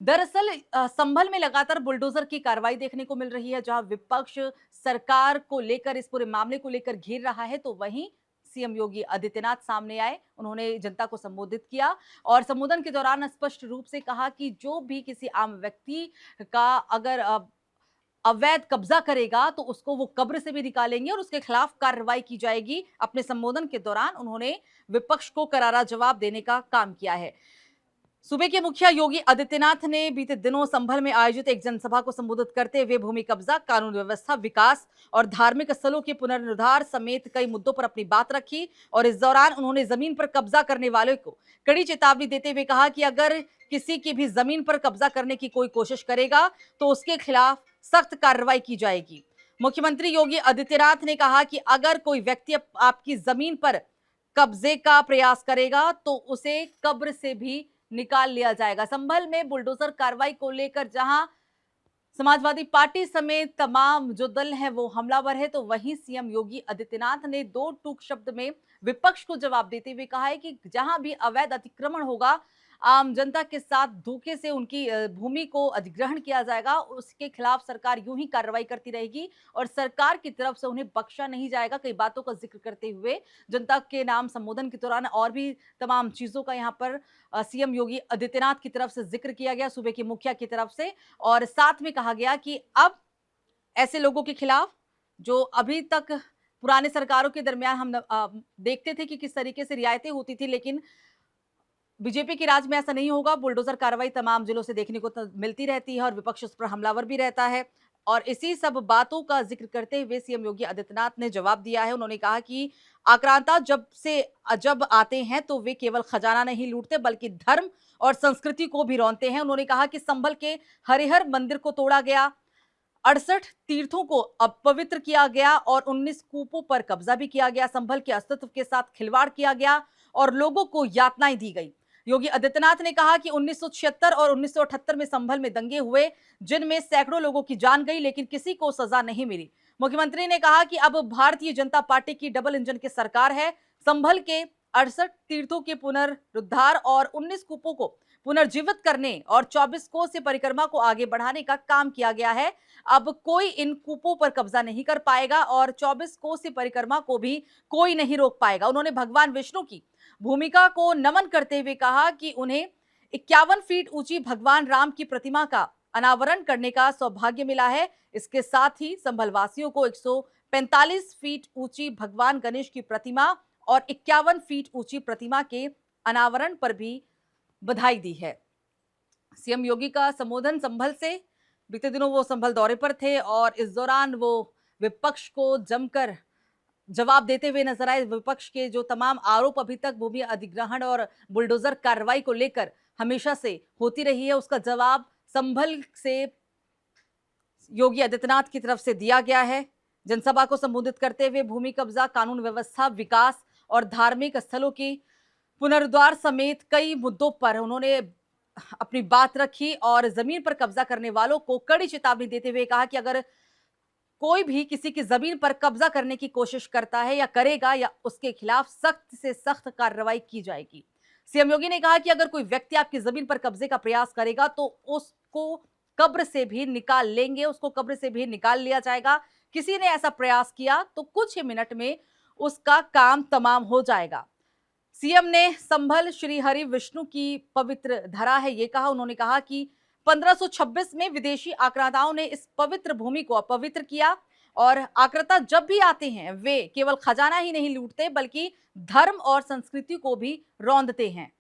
दरअसल संभल में लगातार बुलडोजर की कार्रवाई देखने को मिल रही है, जहां विपक्ष सरकार को लेकर, इस पूरे मामले को लेकर घेर रहा है, तो वहीं सीएम योगी आदित्यनाथ सामने आए। उन्होंने जनता को संबोधित किया और संबोधन के दौरान स्पष्ट रूप से कहा कि जो भी किसी आम व्यक्ति का अगर अवैध कब्जा करेगा तो उसको वो कब्र से भी निकालेंगे और उसके खिलाफ कार्रवाई की जाएगी। अपने संबोधन के दौरान उन्होंने विपक्ष को करारा जवाब देने का काम किया है। सूबे के मुखिया योगी आदित्यनाथ ने बीते दिनों संभल में आयोजित एक जनसभा को संबोधित करते हुए भूमि कब्जा, कानून व्यवस्था, विकास और धार्मिक स्थलों के पुनर्निर्धार समेत कई मुद्दों पर अपनी बात रखी और इस दौरान उन्होंने जमीन पर कब्जा करने वालों को कड़ी चेतावनी देते हुए कहा कि अगर किसी की भी जमीन पर कब्जा करने की कोई कोशिश करेगा तो उसके खिलाफ सख्त कार्रवाई की जाएगी। मुख्यमंत्री योगी आदित्यनाथ ने कहा कि अगर कोई व्यक्ति आपकी जमीन पर कब्जे का प्रयास करेगा तो उसे कब्र से भी निकाल लिया जाएगा। संभल में बुलडोजर कार्रवाई को लेकर जहां समाजवादी पार्टी समेत तमाम जो दल है वो हमलावर है, तो वहीं सीएम योगी आदित्यनाथ ने दो टूक शब्द में विपक्ष को जवाब देते हुए कहा है कि जहां भी अवैध अतिक्रमण होगा, आम जनता के साथ धोखे से उनकी भूमि को अधिग्रहण किया जाएगा, उसके खिलाफ सरकार यूं ही कार्रवाई करती रहेगी और सरकार की तरफ से उन्हें बख्शा नहीं जाएगा। कई बातों का जिक्र करते हुए जनता के नाम संबोधन के दौरान और भी तमाम चीजों का यहाँ पर सीएम योगी आदित्यनाथ की तरफ से जिक्र किया गया, सूबे के मुखिया की तरफ से, और साथ में कहा गया कि अब ऐसे लोगों के खिलाफ जो अभी तक पुराने सरकारों के दरमियान हम देखते थे कि किस तरीके से रियायतें होती थी, लेकिन बीजेपी के राज में ऐसा नहीं होगा। बुलडोजर कार्रवाई तमाम जिलों से देखने को मिलती रहती है और विपक्ष उस पर हमलावर भी रहता है। और इसी सब बातों का जिक्र करते हुए सीएम योगी आदित्यनाथ ने जवाब दिया है। उन्होंने कहा कि आक्रांता जब आते हैं तो वे केवल खजाना नहीं लूटते बल्कि धर्म और संस्कृति को भी रौंदते हैं। उन्होंने कहा कि संभल के हरिहर मंदिर को तोड़ा गया, 68 तीर्थों को अपवित्र किया गया और 19 कूपों पर कब्जा भी किया गया। संभल के अस्तित्व के साथ खिलवाड़ किया गया और लोगों को यातनाएं दी गई। योगी आदित्यनाथ ने कहा कि 1976 और 1978 में संभल में दंगे हुए, जिनमें सैकड़ों लोगों की जान गई, लेकिन किसी को सजा नहीं मिली। मुख्यमंत्री ने कहा कि अब भारतीय जनता पार्टी की डबल इंजन की सरकार है। संभल के 68 तीर्थों के पुनरुद्धार और 19 कूपों को पुनर्जीवित करने और 24 कोसी परिक्रमा को आगे बढ़ाने का काम किया गया है। अब कोई इन कूपों पर कब्जा नहीं कर पाएगा और 24 कोसी परिक्रमा को भी कोई नहीं रोक पाएगा। उन्होंने भगवान विष्णु की भूमिका को नमन करते हुए कहा कि उन्हें 51 फीट ऊंची भगवान राम की प्रतिमा का अनावरण करने का सौभाग्य मिला है। इसके साथ ही संभल वासियों को 145 फीट ऊंची भगवान गणेश की प्रतिमा और 51 फीट ऊंची प्रतिमा के अनावरण पर भी बधाई दी है। सीएम योगी का संबोधन संभल से, बीते दिनों वो संभल दौरे पर थे और इस दौरान वो विपक्ष को जमकर जवाब देते हुए नजर आए। विपक्ष के जो तमाम आरोप अभी तक भूमि अधिग्रहण और बुलडोजर कार्रवाई को लेकर हमेशा से होती रही है, उसका जवाब संभल से योगी आदित्यनाथ की तरफ से दिया गया है। जनसभा को संबोधित करते हुए भूमि कब्जा, कानून व्यवस्था, विकास और धार्मिक स्थलों की पुनरुद्धार समेत कई मुद्दों पर उन्होंने अपनी बात रखी और जमीन पर कब्जा करने वालों को कड़ी चेतावनी देते हुए कहा कि अगर कोई भी किसी की जमीन पर कब्जा करने की कोशिश करता है या करेगा, या उसके खिलाफ सख्त से सख्त कार्रवाई की जाएगी। सीएम योगी ने कहा कि अगर कोई व्यक्ति आपकी जमीन पर कब्जे का प्रयास करेगा तो उसको कब्र से भी निकाल लेंगे, उसको कब्र से भी निकाल लिया जाएगा। किसी ने ऐसा प्रयास किया तो कुछ ही मिनट में उसका काम तमाम हो जाएगा। सीएम ने संभल श्री हरि विष्णु की पवित्र धरा है, ये कहा। उन्होंने कहा कि 1526 में विदेशी आक्रांताओं ने इस पवित्र भूमि को अपवित्र किया और आक्रांता जब भी आते हैं वे केवल खजाना ही नहीं लूटते बल्कि धर्म और संस्कृति को भी रौंदते हैं।